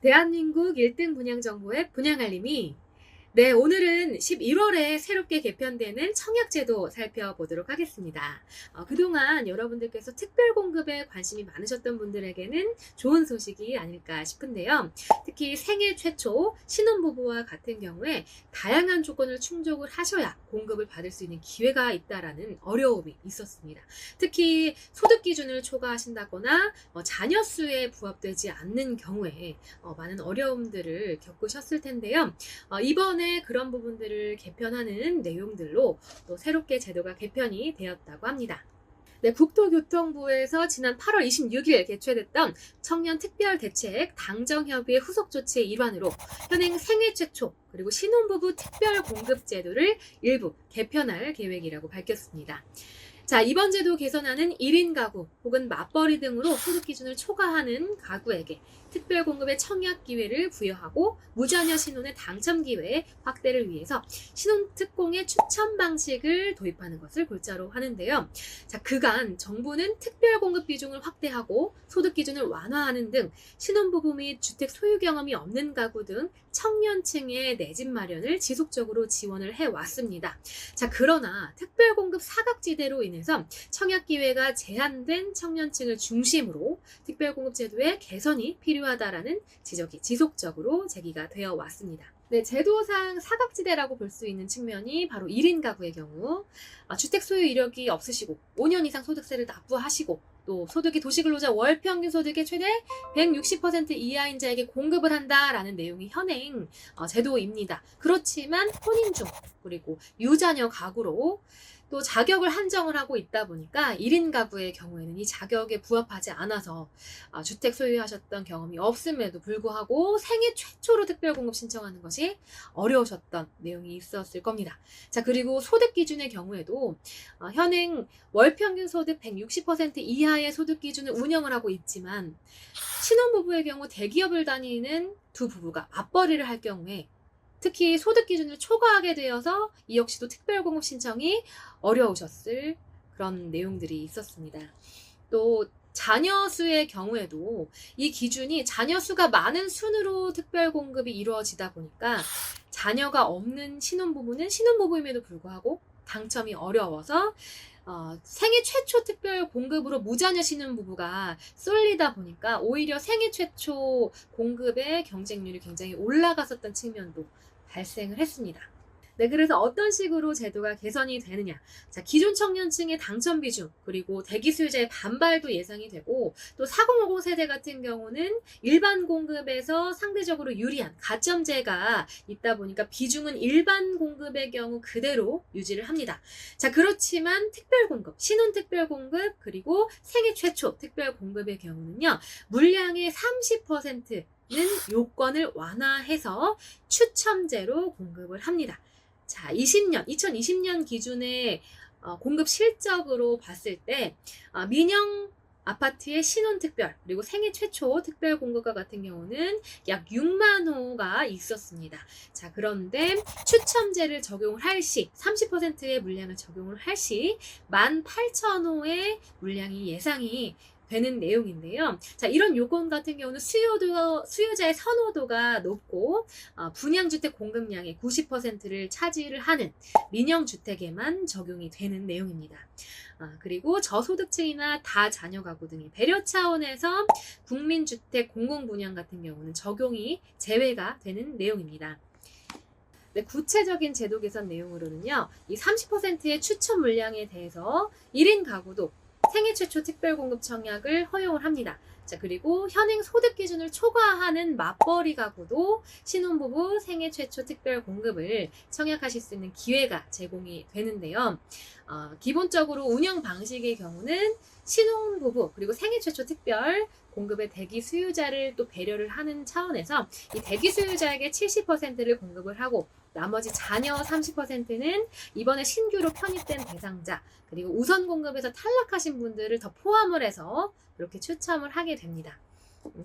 대한민국 1등 분양정보앱 분양알림이 네, 오늘은 11월에 새롭게 개편되는 청약제도 살펴보도록 하겠습니다. 그동안 여러분들께서 특별공급에 관심이 많으셨던 분들에게는 좋은 소식이 아닐까 싶은데요. 특히 생애 최초 신혼부부와 같은 경우에 다양한 조건을 충족을 하셔야 공급을 받을 수 있는 기회가 있다라는 어려움이 있었습니다. 특히 소득 기준을 초과하신다거나 자녀 수에 부합되지 않는 경우에 많은 어려움들을 겪으셨을 텐데요. 이번에 그런 부분들을 개편하는 내용들로 또 새롭게 제도가 개편이 되었다고 합니다. 네, 국토교통부에서 지난 8월 26일 개최됐던 청년특별대책 당정협의회 후속 조치의 일환으로 현행 생애 최초 그리고 신혼부부 특별공급제도를 일부 개편할 계획이라고 밝혔습니다. 자, 이번 제도 개선안은 1인 가구 혹은 맞벌이 등으로 소득 기준을 초과하는 가구에게 특별공급의 청약 기회를 부여하고 무자녀 신혼의 당첨 기회 확대를 위해서 신혼특공의 추천 방식을 도입하는 것을 골자로 하는데요. 자, 그간 정부는 특별공급 비중을 확대하고 소득 기준을 완화하는 등 신혼부부 및 주택 소유 경험이 없는 가구 등 청년층의 내 집 마련을 지속적으로 지원을 해왔습니다. 자, 그러나 특별공급 사각지대로 인해서 청약 기회가 제한된 청년층을 중심으로 특별공급 제도의 개선이 필요하다라는 지적이 지속적으로 제기가 되어 왔습니다. 네, 제도상 사각지대라고 볼 수 있는 측면이 바로 1인 가구의 경우 주택 소유 이력이 없으시고 5년 이상 소득세를 납부하시고 또 소득이 도시근로자 월평균 소득의 최대 160% 이하인 자에게 공급을 한다라는 내용이 현행 제도입니다. 그렇지만 혼인 중 그리고 유자녀 가구로 또 자격을 한정을 하고 있다 보니까 1인 가구의 경우에는 이 자격에 부합하지 않아서 주택 소유하셨던 경험이 없음에도 불구하고 생애 최초로 특별공급 신청하는 것이 어려우셨던 내용이 있었을 겁니다. 자, 그리고 소득 기준의 경우에도 현행 월평균 소득 160% 이하의 소득 기준을 운영을 하고 있지만 신혼부부의 경우 대기업을 다니는 두 부부가 맞벌이를 할 경우에 특히 소득 기준을 초과하게 되어서 이 역시도 특별공급 신청이 어려우셨을 그런 내용들이 있었습니다. 또 자녀 수의 경우에도 이 기준이 자녀 수가 많은 순으로 특별공급이 이루어지다 보니까 자녀가 없는 신혼부부는 신혼부부임에도 불구하고 당첨이 어려워서 생애 최초 특별 공급으로 무자녀 신혼부부가 쏠리다 보니까 오히려 생애 최초 공급의 경쟁률이 굉장히 올라갔었던 측면도 발생을 했습니다. 네, 그래서 어떤 식으로 제도가 개선이 되느냐. 자, 기존 청년층의 당첨 비중, 그리고 대기 수요자의 반발도 예상이 되고, 또 4050 세대 같은 경우는 일반 공급에서 상대적으로 유리한 가점제가 있다 보니까 비중은 일반 공급의 경우 그대로 유지를 합니다. 자, 그렇지만 특별 공급, 신혼 특별 공급, 그리고 생애 최초 특별 공급의 경우는요, 물량의 30%는 요건을 완화해서 추첨제로 공급을 합니다. 자, 2020년 기준의 공급 실적으로 봤을 때 민영 아파트의 신혼특별 그리고 생애 최초 특별 공급과 같은 경우는 약 6만 호가 있었습니다. 자, 그런데 추첨제를 적용을 할 시 30%의 물량을 적용을 할 시 18,000호의 물량이 예상이 되는 내용인데요. 자, 이런 요건 같은 경우는 수요자의 선호도가 높고 분양주택 공급량의 90%를 차지를 하는 민영주택에만 적용이 되는 내용입니다. 그리고 저소득층이나 다자녀 가구 등의 배려 차원에서 국민주택 공공분양 같은 경우는 적용이 제외가 되는 내용입니다. 네, 구체적인 제도 개선 내용으로는요, 이 30%의 추천 물량에 대해서 1인 가구도 생애 최초 특별공급 청약을 허용을 합니다. 자, 그리고 현행 소득 기준을 초과하는 맞벌이 가구도 신혼부부 생애 최초 특별공급을 청약하실 수 있는 기회가 제공이 되는데요. 기본적으로 운영 방식의 경우는 신혼부부 그리고 생애 최초 특별 공급의 대기 수요자를 또 배려를 하는 차원에서 이 대기 수요자에게 70%를 공급을 하고 나머지 자녀 30%는 이번에 신규로 편입된 대상자 그리고 우선 공급에서 탈락하신 분들을 더 포함을 해서 이렇게 추첨을 하게 됩니다.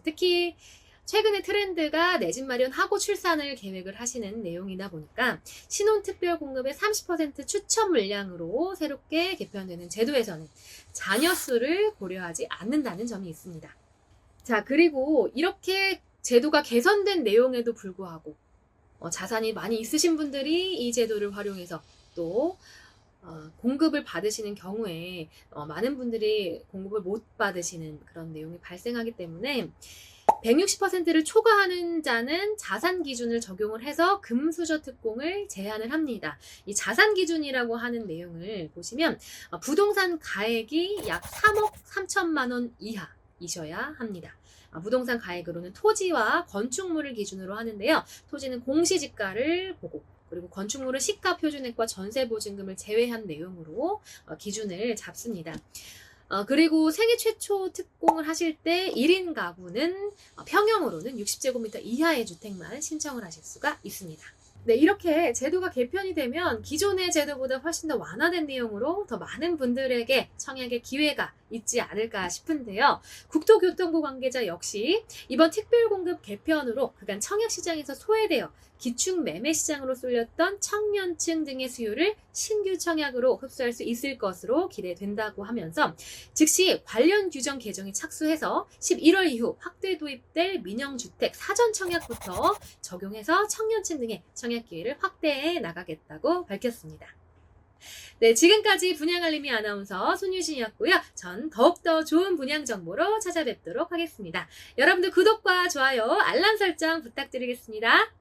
특히 최근의 트렌드가 내 집 마련하고 출산을 계획을 하시는 내용이다 보니까 신혼특별공급의 30% 추첨 물량으로 새롭게 개편되는 제도에서는 자녀 수를 고려하지 않는다는 점이 있습니다. 자, 그리고 이렇게 제도가 개선된 내용에도 불구하고 자산이 많이 있으신 분들이 이 제도를 활용해서 또 공급을 받으시는 경우에 많은 분들이 공급을 못 받으시는 그런 내용이 발생하기 때문에 160%를 초과하는 자는 자산 기준을 적용을 해서 금수저 특공을 제한을 합니다. 이 자산 기준이라고 하는 내용을 보시면 부동산 가액이 약 3억 3천만 원 이하이셔야 합니다. 부동산 가액으로는 토지와 건축물을 기준으로 하는데요. 토지는 공시지가를 보고 그리고 건축물은 시가 표준액과 전세 보증금을 제외한 내용으로 기준을 잡습니다. 그리고 생애 최초 특공을 하실 때 1인 가구는 평형으로는 60제곱미터 이하의 주택만 신청을 하실 수가 있습니다. 네, 이렇게 제도가 개편이 되면 기존의 제도보다 훨씬 더 완화된 내용으로 더 많은 분들에게 청약의 기회가 있지 않을까 싶은데요. 국토교통부 관계자 역시 이번 특별공급 개편으로 그간 청약시장에서 소외되어 기축 매매 시장으로 쏠렸던 청년층 등의 수요를 신규 청약으로 흡수할 수 있을 것으로 기대된다고 하면서 즉시 관련 규정 개정에 착수해서 11월 이후 확대 도입될 민영주택 사전 청약부터 적용해서 청년층 등의 청약 기회를 확대해 나가겠다고 밝혔습니다. 네, 지금까지 분양알림이 아나운서 손유진이었고요. 전 더욱더 좋은 분양 정보로 찾아뵙도록 하겠습니다. 여러분들 구독과 좋아요, 알람 설정 부탁드리겠습니다.